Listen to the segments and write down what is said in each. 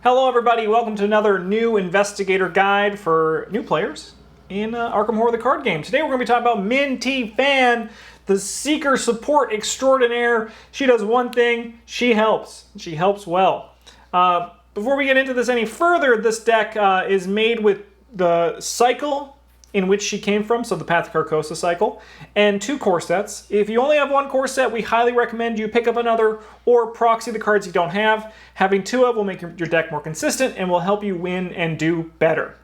Hello everybody, welcome to another new Investigator guide for new players in Arkham Horror the card game. Today we're going to be talking about MINH THI PHAN, the Seeker Support Extraordinaire. She does one thing, she helps. She helps well. Before we get into this any further, this deck is made with the cycle in which she came from, so the Path of Carcosa cycle, and 2 core sets. If you only have 1 core set, we highly recommend you pick up another or proxy the cards you don't have. Having 2 of will make your deck more consistent and will help you win and do better.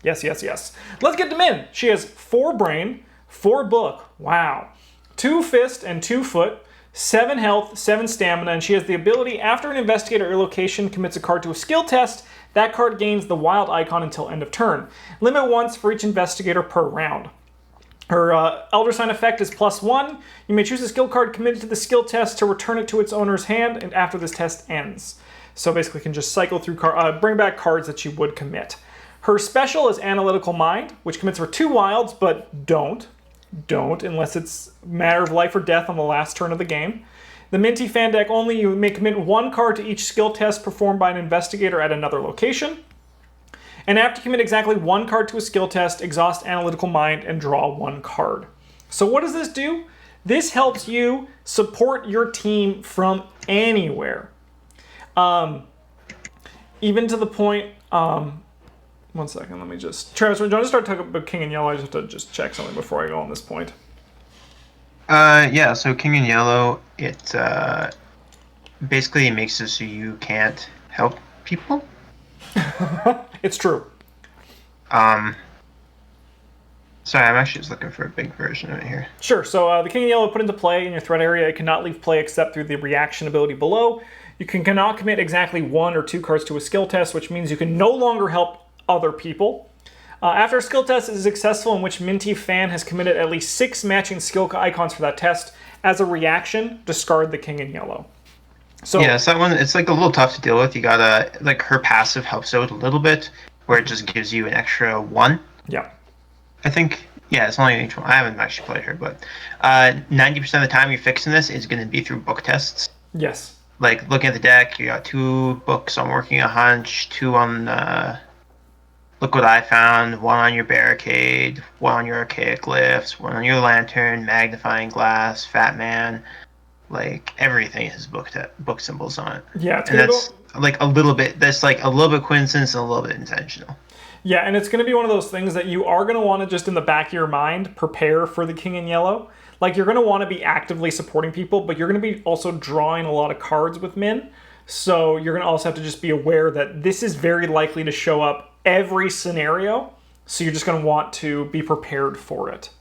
Yes, yes, yes. Let's get to Min. She has 4 brain, 4 book, wow, 2 fist and 2 foot, 7 health, 7 stamina, and she has the ability, after an investigator or location commits a card to a skill test, that card gains the wild icon until end of turn. Limit once for each investigator per round. Her Elder Sign effect is +1. You may choose a skill card committed to the skill test to return it to its owner's hand and after this test ends. So basically can just cycle through, bring back cards that you would commit. Her special is Analytical Mind, which commits for 2 wilds, but don't unless it's a matter of life or death on the last turn of the game. The MINH THI PHAN deck only, you may commit 1 card to each skill test performed by an investigator at another location. And after you commit exactly 1 card to a skill test, exhaust Analytical Mind and draw 1 card. So what does this do? This helps you support your team from anywhere. Even to the point, 1 second, let me just... Travis, when I start talking about King in Yellow, I just have to just check something before I go on this point. Yeah, so King in Yellow, it basically makes it so you can't help people. It's true. Sorry, I'm actually just looking for a big version of it here. Sure, so the King in Yellow put into play in your threat area. It cannot leave play except through the reaction ability below. You cannot commit exactly 1 or 2 cards to a skill test, which means you can no longer help other people. After a skill test is successful in which MINH THI PHAN has committed at least 6 matching skill icons for that test, as a reaction, discard the King in Yellow. So yeah, so that one, it's like a little tough to deal with. You gotta, like, her passive helps out a little bit, where it just gives you an extra 1. Yeah. I think, yeah, it's only each one. I haven't actually played her, but 90% of the time you're fixing this is going to be through book tests. Yes. Like, looking at the deck, you got 2 books on Working a Hunch, 2 on Look What I Found, 1 on your Barricade, 1 on your Archaic Glyphs, 1 on your Lantern, Magnifying Glass, Fat Man. Like, everything has book symbols on it. Yeah, and that's like a little bit. That's like a little bit coincidence and a little bit intentional. Yeah, and it's going to be one of those things that you are going to want to just in the back of your mind prepare for the King in Yellow. Like, you're going to want to be actively supporting people, but you're going to be also drawing a lot of cards with Min. So you're going to also have to just be aware that this is very likely to show up every scenario. So you're just going to want to be prepared for it.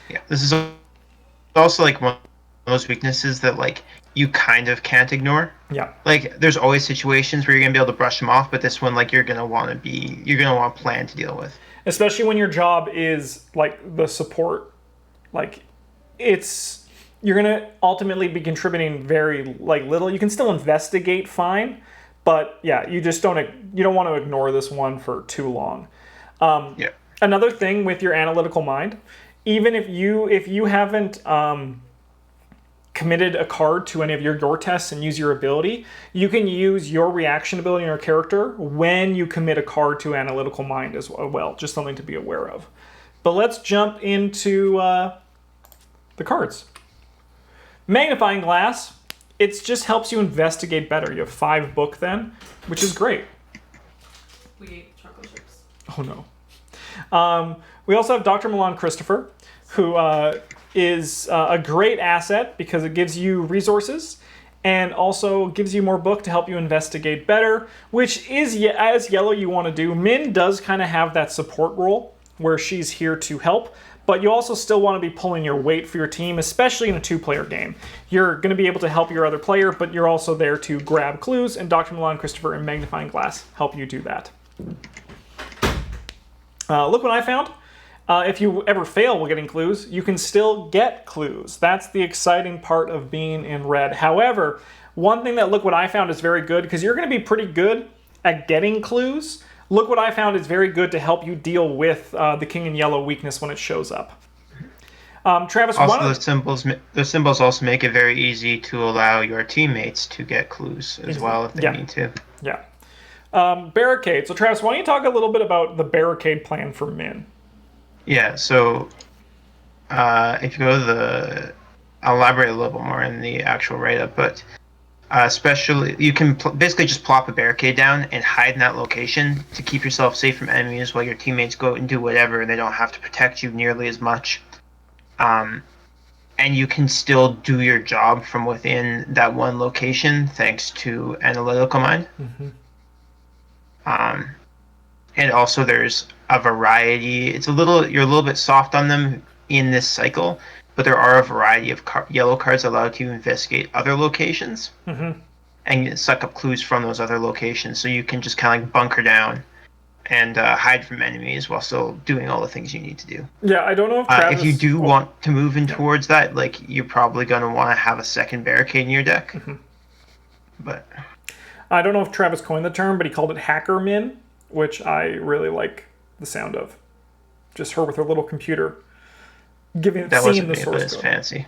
Yeah, this is also like one of those weaknesses that like you kind of can't ignore. Yeah. Like, there's always situations where you're gonna be able to brush them off, but this one, like, you're gonna want to plan to deal with. Especially when your job is like the support. Like, you're gonna ultimately be contributing very like little. You can still investigate fine, but yeah, you don't want to ignore this one for too long. Yeah. Another thing with your Analytical Mind, even if you haven't committed a card to any of your tests and use your ability, you can use your reaction ability in your character when you commit a card to Analytical Mind as well. Just something to be aware of. But let's jump into the cards. Magnifying Glass, it just helps you investigate better. You have 5 book then, which is great. We ate chocolate chips. Oh no. We also have Dr. Milan Christopher, who is a great asset because it gives you resources and also gives you more book to help you investigate better, which is, as Yellow you want to do. Min does kind of have that support role where she's here to help, but you also still want to be pulling your weight for your team, especially in a 2-player game. You're going to be able to help your other player, but you're also there to grab clues, and Dr. Milan Christopher and Magnifying Glass help you do that. Look What I Found. If you ever fail while getting clues, you can still get clues. That's the exciting part of being in red. However, one thing that Look What I Found is very good, because you're going to be pretty good at getting clues. Look What I Found is very good to help you deal with the King in Yellow weakness when it shows up. Travis, also, the symbols also make it very easy to allow your teammates to get clues as well if they need to. Yeah. Barricade. So Travis, why don't you talk a little bit about the barricade plan for Min? Yeah, so if you go to I'll elaborate a little bit more in the actual write-up, but especially you can basically just plop a barricade down and hide in that location to keep yourself safe from enemies while your teammates go and do whatever, and they don't have to protect you nearly as much. And you can still do your job from within that one location thanks to Analytical Mind. And also there's a variety. You're a little bit soft on them in this cycle, but there are a variety of yellow cards that allow you to investigate other locations and suck up clues from those other locations. So you can just kind of like bunker down and hide from enemies while still doing all the things you need to do. Yeah, I don't know if Travis... if you do want to move in towards that, like you're probably going to want to have a second barricade in your deck. But I don't know if Travis coined the term, but he called it Hacker Min, which I really like the sound of. Just her with her little computer seeing the source code. It's fancy.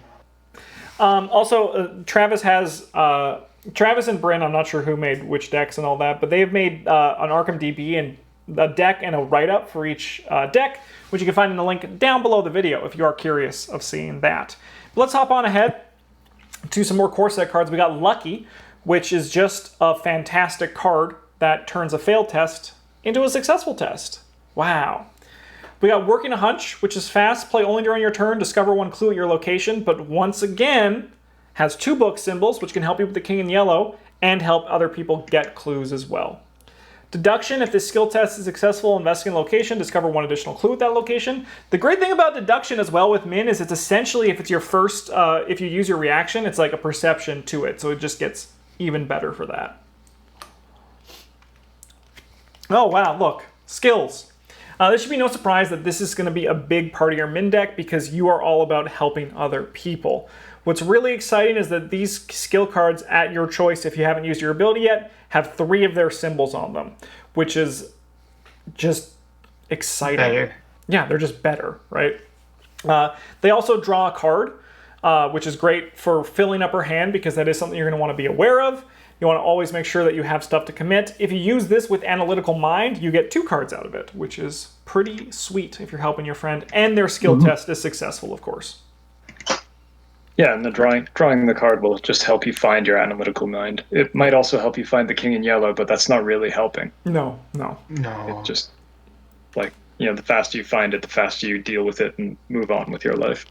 Also, Travis has Travis and Bryn. I'm not sure who made which decks and all that, but they've made an Arkham DB and a deck and a write-up for each deck, which you can find in the link down below the video if you are curious of seeing that. But let's hop on ahead to some more core set cards. We got Lucky, which is just a fantastic card that turns a failed test into a successful test. Wow. We got Working a Hunch, which is fast. Play only during your turn. Discover one clue at your location, but once again has 2 book symbols, which can help you with the king in yellow and help other people get clues as well. Deduction, if this skill test is successful, investing in location, discover one additional clue at that location. The great thing about deduction as well with Min is it's essentially, if it's your first, if you use your reaction, it's like a perception to it, so it just gets even better for that. Oh wow, look, skills. This should be no surprise that this is going to be a big part of your Min deck because you are all about helping other people. What's really exciting is that these skill cards at your choice, if you haven't used your ability yet, have 3 of their symbols on them, which is just exciting. Better. Yeah, they're just better, right? They also draw a card, which is great for filling up her hand because that is something you're going to want to be aware of. You want to always make sure that you have stuff to commit. If you use this with Analytical Mind, you get 2 cards out of it, which is pretty sweet if you're helping your friend. And their skill test is successful, of course. Yeah, and the drawing the card will just help you find your Analytical Mind. It might also help you find the king in yellow, but that's not really helping. No. It just, like, the faster you find it, the faster you deal with it and move on with your life.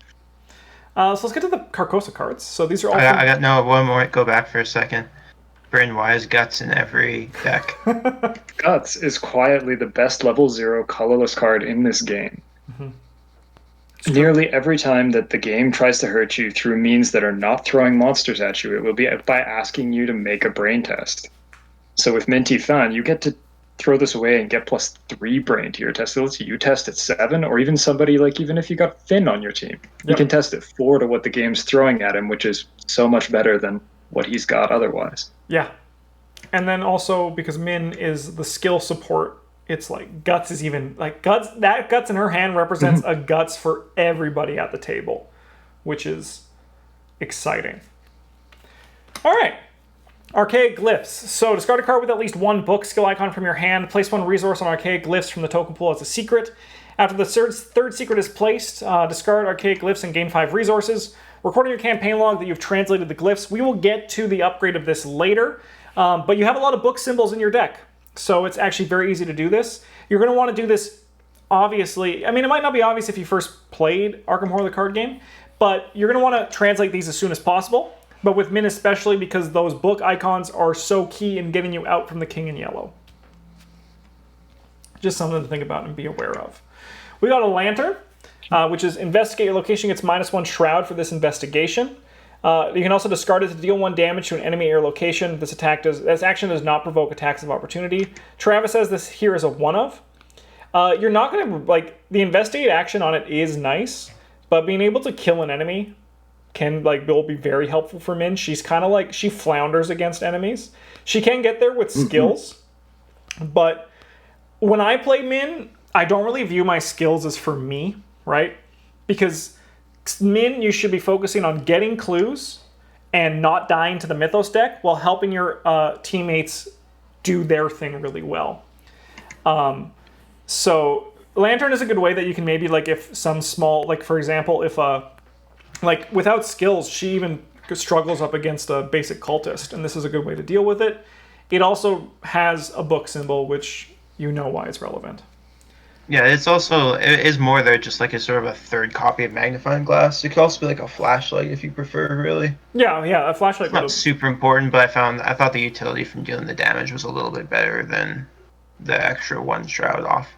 So let's get to the Carcosa cards. So these are all... I got no, one more. Go back for a second. Bryn, why is Guts in every deck? Guts is quietly the best level 0 colorless card in this game. Nearly every time that the game tries to hurt you through means that are not throwing monsters at you, it will be by asking you to make a brain test. So with MINH THI PHAN, you get to throw this away and get +3 brain to your test. It lets you test at 7, or even somebody, like, even if you got Finn on your team, you can test at 4 to what the game's throwing at him, which is so much better than what he's got otherwise. Yeah. And then also, because Min is the skill support, it's like Guts is even, like, that Guts in her hand represents a Guts for everybody at the table, which is exciting. All right. Archaic Glyphs. So discard a card with at least 1 book skill icon from your hand. Place 1 resource on Archaic Glyphs from the token pool as a secret. After the third secret is placed, discard Archaic Glyphs and gain 5 resources. Record in your campaign log that you've translated the glyphs. We will get to the upgrade of this later, but you have a lot of book symbols in your deck, so it's actually very easy to do this. You're going to want to do this, obviously. I mean, it might not be obvious if you first played Arkham Horror the card game, but you're going to want to translate these as soon as possible, but with Min especially because those book icons are so key in getting you out from the king in yellow. Just something to think about and be aware of. We got a Lantern. Which is investigate your location, gets -1 shroud for this investigation. You can also discard it to deal 1 damage to an enemy at your location. This action does not provoke attacks of opportunity. Travis says this here is a 1-of. You're not going to, like, the investigate action on it is nice, but being able to kill an enemy will be very helpful for Min. She's kind of like, she flounders against enemies. She can get there with skills, but when I play Min, I don't really view my skills as for me. Right? Because Min, you should be focusing on getting clues and not dying to the Mythos deck while helping your teammates do their thing really well. So Lantern is a good way that you can maybe, like, if some small, like, for example, if like, without skills, she even struggles up against a basic cultist, and this is a good way to deal with it. It also has a book symbol, which you know why it's relevant. Yeah, it is more there just like a sort of a third copy of magnifying glass. It could also be like a flashlight if you prefer, really. Yeah, a flashlight. It's not super important, but I thought the utility from dealing the damage was a little bit better than the extra one shroud off.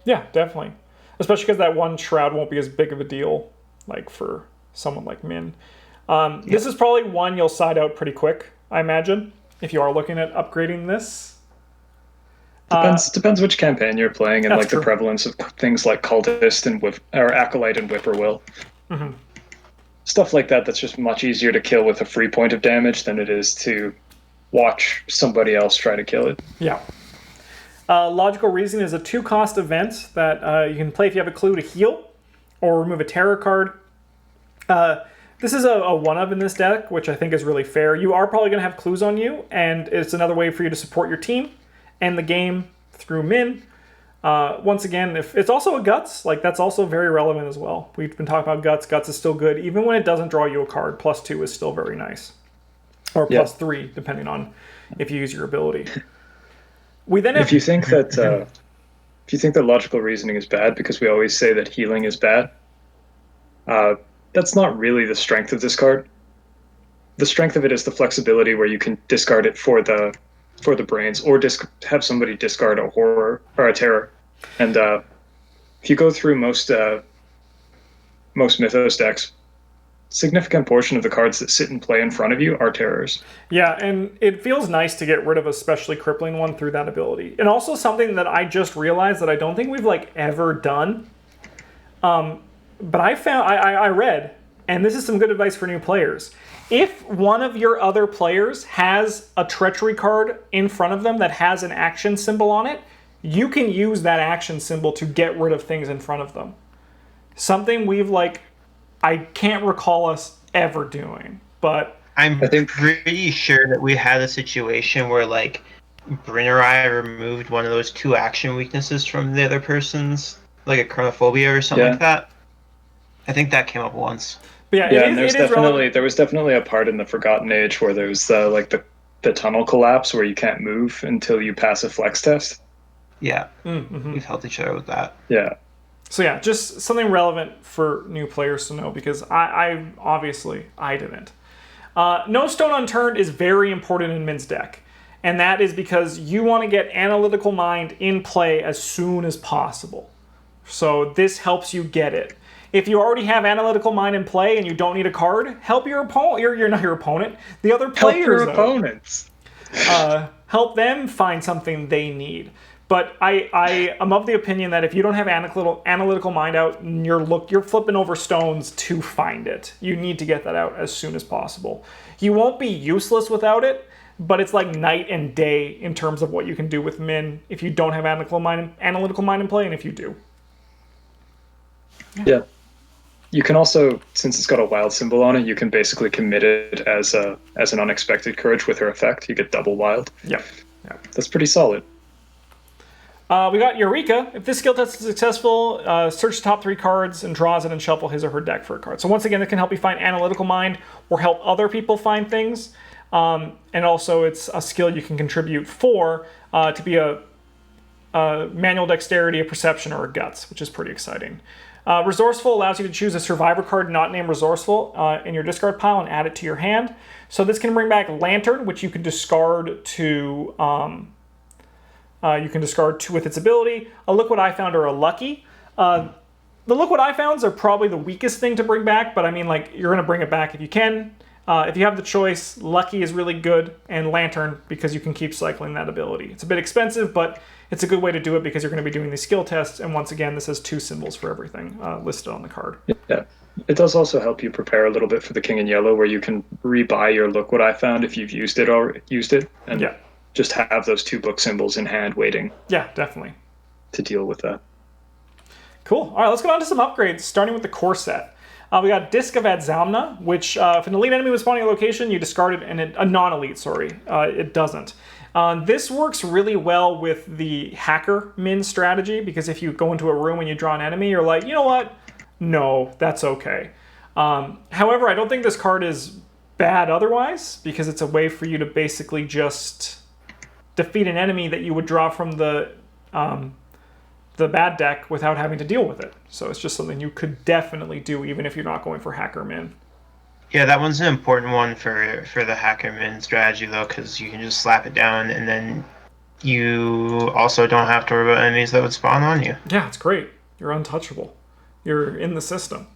Yeah, definitely. Especially because that one shroud won't be as big of a deal, like, for someone like Min. This is probably one you'll side out pretty quick, I imagine, if you are looking at upgrading this. Depends which campaign you're playing and like true. the prevalence of things like cultist and or acolyte and whippoorwill. Mm-hmm. Stuff like that. That's just much easier to kill with a free point of damage than it is to watch somebody else try to kill it. Yeah. Logical Reasoning is a 2-cost event that you can play if you have a clue to heal or remove a terror card. This is a 1-of in this deck, which I think is really fair. You are probably going to have clues on you, and it's another way for you to support your team and the game through Min. Once again, if it's also a Guts, like, that's also very relevant as well. We've been talking about Guts. Guts is still good. Even when it doesn't draw you a card, +2 is still very nice. Or +3, depending on if you use your ability. We then have... If you think that logical reasoning is bad because we always say that healing is bad, that's not really the strength of this card. The strength of it is the flexibility where you can discard it for the brains, or have somebody discard a horror or a terror. And if you go through most Mythos decks, significant portion of the cards that sit and play in front of you are terrors. Yeah, and it feels nice to get rid of a especially crippling one through that ability. And also something that I just realized that I don't think we've, like, ever done. But I read, and this is some good advice for new players. If one of your other players has a treachery card in front of them that has an action symbol on it, you can use that action symbol to get rid of things in front of them. Something I can't recall us ever doing, but... I think pretty sure that we had a situation where, like, Bryn or I removed one of those 2 action weaknesses from the other person's, like a chronophobia or something like that. I think that came up once. But and there was definitely a part in the Forgotten Age where there was the tunnel collapse where you can't move until you pass a flex test. Yeah, we've helped each other with that. Yeah. So yeah, just something relevant for new players to know, because I obviously didn't. No Stone Unturned is very important in Min's deck, and that is because you want to get Analytical Mind in play as soon as possible. So this helps you get it. If you already have Analytical Mind in play and you don't need a card, help your opponent. You're not your opponent. The other players. Help your opponents. Help them find something they need. But I am of the opinion that if you don't have Analytical Mind out, you're flipping over stones to find it. You need to get that out as soon as possible. You won't be useless without it, but it's like night and day in terms of what you can do with Min if you don't have Analytical Mind in play, and if you do. Yeah. You can also, since it's got a wild symbol on it, you can basically commit it as an unexpected courage with her effect. You get double wild. Yeah. That's pretty solid. We got Eureka. If this skill test is successful, search the top 3 cards and draws it and shuffle his or her deck for a card. So once again, it can help you find Analytical Mind or help other people find things. And also, it's a skill you can contribute to be a manual dexterity, a perception, or a guts, which is pretty exciting. Resourceful allows you to choose a survivor card not named Resourceful in your discard pile and add it to your hand. So this can bring back Lantern, which you can discard to with its ability. A Liquid Eye Found or a Lucky. The Liquid Eye Founds are probably the weakest thing to bring back, but I mean, like, you're going to bring it back if you can. If you have the choice, Lucky is really good, and Lantern, because you can keep cycling that ability. It's a bit expensive, but it's a good way to do it because you're going to be doing these skill tests, and once again, this has 2 symbols for everything listed on the card. Yeah. It does also help you prepare a little bit for the King in Yellow, where you can rebuy your Look What I Found if you've used it, and just have those 2 book symbols in hand waiting. Yeah, definitely. To deal with that. Cool. All right, let's go on to some upgrades, starting with the core set. We got Disc of Adzamna, which if an elite enemy was spawning a location, you discard it, and a non-elite, it doesn't. This works really well with the hacker min strategy, because if you go into a room and you draw an enemy, you're like, you know what? No, that's okay. However, I don't think this card is bad otherwise, because it's a way for you to basically just defeat an enemy that you would draw from the bad deck without having to deal with it. So it's just something you could definitely do even if you're not going for hacker min. Yeah, that one's an important one for the hacker min strategy, though, because you can just slap it down, and then you also don't have to worry about enemies that would spawn on you. Yeah, it's great. You're untouchable. You're in the system.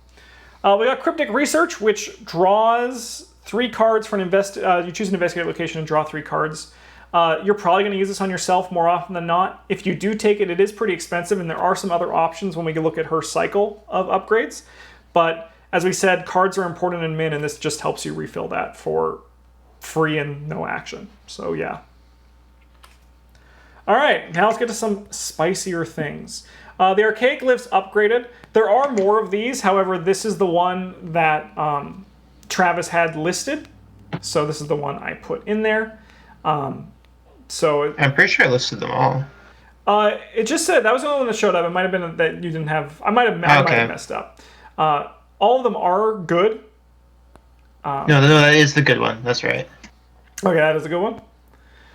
We got Cryptic Research, which draws 3 cards for an you choose an investigator location and draw 3 cards. You're probably going to use this on yourself more often than not. If you do take it, it is pretty expensive, and there are some other options when we look at her cycle of upgrades. But as we said, cards are important in min, and this just helps you refill that for free and no action. So yeah. All right, now let's get to some spicier things. The Archaic Glyphs upgraded. There are more of these, however, this is the one that Travis had listed. So this is the one I put in there. So I'm pretty sure I listed them all. It just said, that was the only one that showed up. It might have been that you didn't have, I might have messed up. All of them are good. No, that is the good one. That's right. Okay, that is a good one.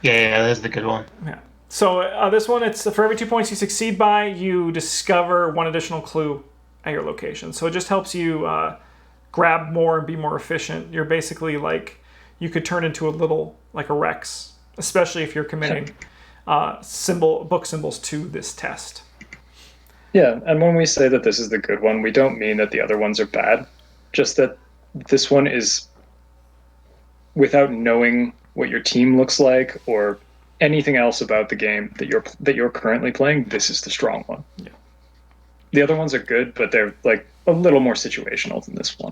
Yeah, that is the good one. Yeah. So this one, it's for every 2 points you succeed by, you discover 1 additional clue at your location. So it just helps you grab more and be more efficient. You're basically like, you could turn into a little, like a Rex, especially if you're committing book symbols to this test. Yeah, and when we say that this is the good one, we don't mean that the other ones are bad. Just that this one is, without knowing what your team looks like or anything else about the game that you're currently playing, this is the strong one. Yeah. The other ones are good, but they're like a little more situational than this one.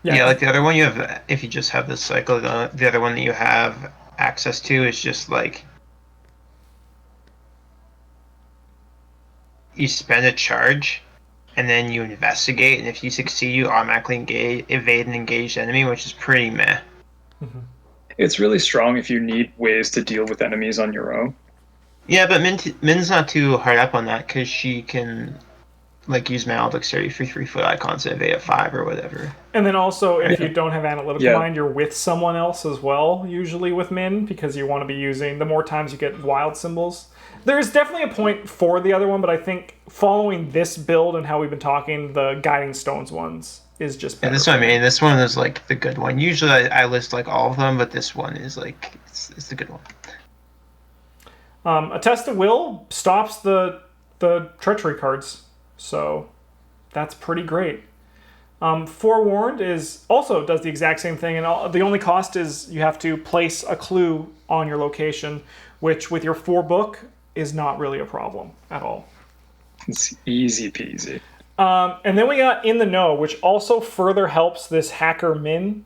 Yeah, like the other one you have, if you just have this cycle, the other one that you have access to is just like, you spend a charge, and then you investigate, and if you succeed, you automatically evade an engaged enemy, which is pretty meh. Mm-hmm. It's really strong if you need ways to deal with enemies on your own. Yeah, but Min's not too hard up on that, because she can like use Mal Dexterity for 3-foot icons at evade at 5 or whatever. And then also, if you don't have Analytical Mind, you're with someone else as well, usually with Min, because you want to be using, the more times you get wild symbols. There's definitely a point for the other one, but I think following this build and how we've been talking, the Guiding Stones ones is just better. Yeah, that's what I mean. This one is like the good one. Usually I list like all of them, but this one is like, it's the good one. A Test of Will stops the treachery cards, so that's pretty great. Forewarned also does the exact same thing, and the only cost is you have to place a clue on your location, which with your 4-book is not really a problem at all. It's easy peasy. And then we got In the Know, which also further helps this hacker min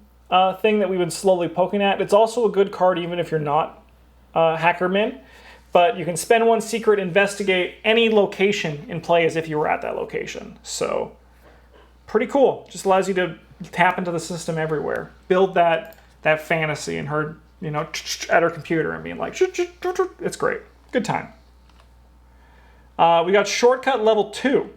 thing that we've been slowly poking at. It's also a good card even if you're not hacker min, but you can spend 1 secret, investigate any location in play as if you were at that location. So pretty cool. Just allows you to tap into the system everywhere. Build that fantasy in her, at her computer and being like, it's great. Good time. We got Shortcut level 2.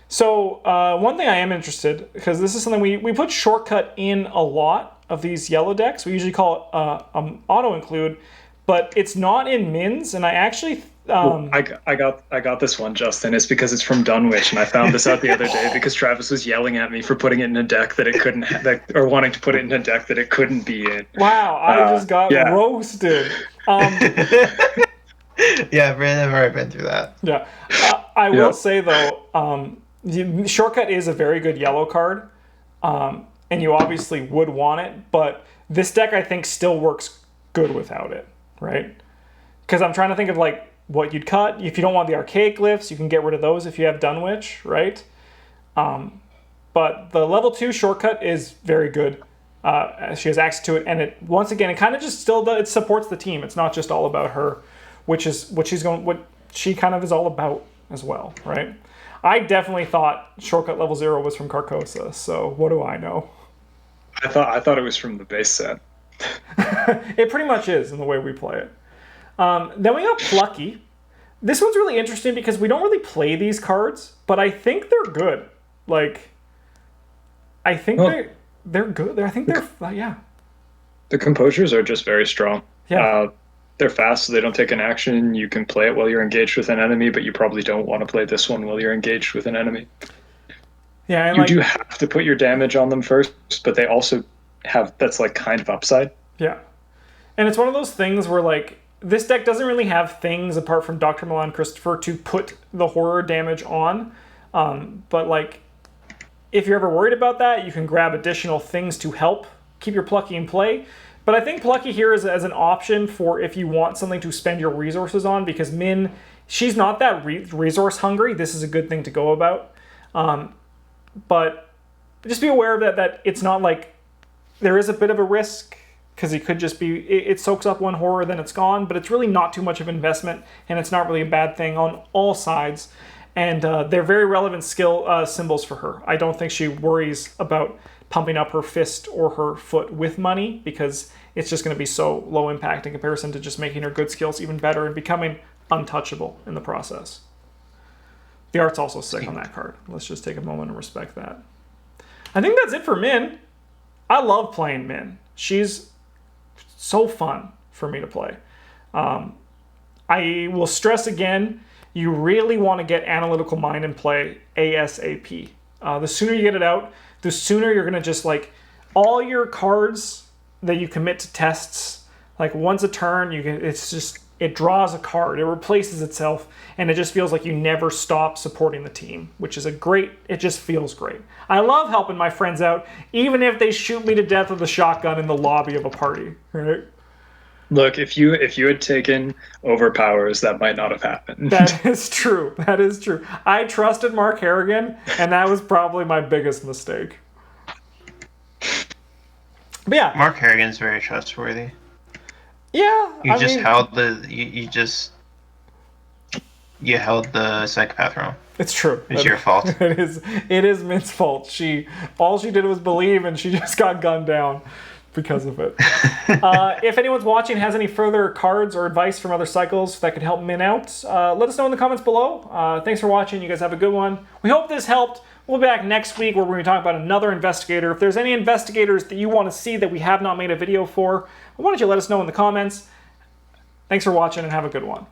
So one thing I am interested, because this is something we put Shortcut in a lot of these yellow decks. We usually call it auto include, but it's not in Mins, and I actually I got this one, Justin. It's because it's from Dunwich, and I found this out the other day because Travis was yelling at me for putting it in a deck that it couldn't, or wanting to put it in a deck that it couldn't be in. Wow, I just got roasted. Yeah, Brandon, I've already been through that. Yeah, I will say though, Shortcut is a very good yellow card, and you obviously would want it, but this deck I think still works good without it, right? Because I'm trying to think of like what you'd cut. If you don't want the Archaic Glyphs, you can get rid of those if you have Dunwich, right? But the level 2 Shortcut is very good. She has access to it, and it once again it kind of just it supports the team. It's not just all about her, which is what she kind of is all about as well, right? I definitely thought Shortcut level 0 was from Carcosa, so what do I know? I thought it was from the base set. It pretty much is in the way we play it. Then we got Plucky. This one's really interesting because we don't really play these cards, but I think they're good. Like, I think they're good. I think they're, yeah. The composures are just very strong. Yeah. They're fast, so they don't take an action. You can play it while you're engaged with an enemy, but you probably don't want to play this one while you're engaged with an enemy. Yeah, and you do have to put your damage on them first, but they also have, that's like kind of upside. Yeah. And it's one of those things where, like, this deck doesn't really have things apart from Dr. Milan Christopher to put the horror damage on. But, like, if you're ever worried about that, you can grab additional things to help keep your Plucky in play. But I think Plucky here is as an option for if you want something to spend your resources on, because Min, she's not that resource hungry. This is a good thing to go about. But just be aware of that it's not like there is a bit of a risk, because it could just be, it soaks up one horror, then it's gone, but it's really not too much of investment, and it's not really a bad thing on all sides. And they're very relevant skill symbols for her. I don't think she worries about pumping up her fist or her foot with money, because it's just going to be so low impact in comparison to just making her good skills even better and becoming untouchable in the process. The art's also sick on that card. Let's just take a moment and respect that. I think that's it for Min. I love playing Min. She's so fun for me to play. I will stress again, you really want to get Analytical Mind in play ASAP. The sooner you get it out, the sooner you're going to just, like, all your cards that you commit to tests, like, once a turn, it draws a card, it replaces itself, and it just feels like you never stop supporting the team, which is it just feels great. I love helping my friends out, even if they shoot me to death with a shotgun in the lobby of a party, right? Look, if you had taken overpowers, that might not have happened. That is true. That is true. I trusted Mark Harrigan, and that was probably my biggest mistake. But yeah. Mark Harrigan's very trustworthy. Yeah. You held the psychopath wrong. It's true. It's your fault. It is Mint's fault. All she did was believe, and she just got gunned down because of it. If anyone's watching has any further cards or advice from other cycles that could help Min out, let us know in the comments below. Thanks for watching. You guys have a good one. We hope this helped. We'll be back next week where we're going to talk about another investigator. If there's any investigators that you want to see that we have not made a video for, why don't you let us know in the comments. Thanks for watching and have a good one.